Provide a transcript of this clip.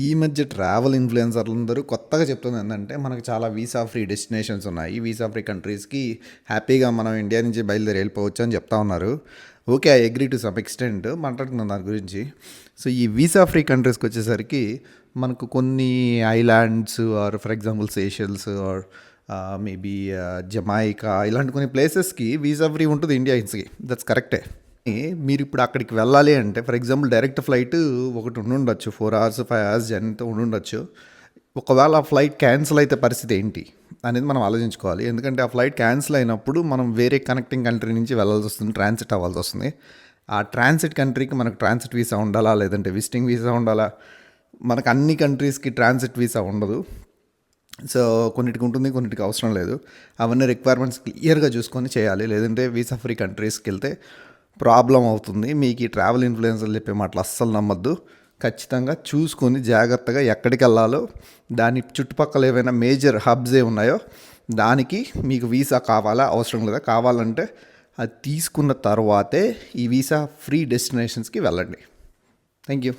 ఈ మధ్య ట్రావెల్ ఇన్‌ఫ్లుయెన్సర్లందరూ కొత్తగా చెప్తుంది ఏందంటే, మనకు చాలా వీసా ఫ్రీ డెస్టినేషన్స్ ఉన్నాయి. వీసా ఫ్రీ కంట్రీస్‌కి హ్యాపీగా మనం ఇండియా నుంచి బయలుదేరి వెళ్ళిపోవచ్చు అని చెప్తా ఉన్నారు. Okay. I agree to some extent మాట్లాడుకుందాం దాని గురించి. సో, ఈ వీసా ఫ్రీ కంట్రీస్‌కొచ్చేసరికి మనకు కొన్ని islands or for example Seychelles or maybe Jamaica ఇలాంటి కొన్ని ప్లేసెస్‌కి వీసా ఫ్రీ ఉంటది ఇండియన్స్‌కి. దట్స్ కరెక్టే. మీరిప్పుడు అక్కడికి వెళ్ళాలి అంటే ఫర్ ఎగ్జాంపుల్ డైరెక్ట్ ఫ్లైట్ ఒకటి ఉండుండొచ్చు. 4 అవర్స్, 5 అవర్స్ జర్నీతో ఉండుండొచ్చు. ఒకవేళ ఆ ఫ్లైట్ క్యాన్సిల్ అయితే పరిస్థితి ఏంటి అనేది మనం ఆలోచించుకోవాలి. ఎందుకంటే ఆ ఫ్లైట్ క్యాన్సిల్ అయినప్పుడు మనం వేరే కనెక్టింగ్ కంట్రీ నుంచి వెళ్ళాల్సి వస్తుంది. ట్రాన్సిట్ అవ్వాల్సి వస్తుంది. ఆ ట్రాన్సిట్ కంట్రీకి మనకు ట్రాన్సిట్ వీసా ఉండాలా? లేదంటే విజిటింగ్ వీసా ఉండాలా? మనకు అన్ని కంట్రీస్‌కి ట్రాన్సిట్ వీసా ఉండదు. సో, కొన్నిటికి ఉంటుంది, కొన్నిటికి అవసరం లేదు. అవన్నీ రిక్వైర్మెంట్స్ క్లియర్‌గా చూసుకొని చేయాలి. లేదంటే వీసా ఫ్రీ కంట్రీస్‌కెళ్తే ప్రాబ్లమ్ అవుతుంది. మీకు ఈ ట్రావెల్ ఇన్‌ఫ్లుయెన్సర్లు చెప్పే మాటలు అస్సలు నమ్మొద్దు. ఖచ్చితంగా చూసుకొని జాగ్రత్తగా ఎక్కడికెళ్ళాలో, దాని చుట్టుపక్కల ఏవైనా మేజర్ హబ్స్ ఉన్నాయో, దానికి మీకు వీసా కావాలా? అవసరం లేదా? కావాలంటే అది తీసుకున్న తర్వాతే ఈ వీసా ఫ్రీ డెస్టినేషన్స్‌కి వెళ్ళండి. Thank you.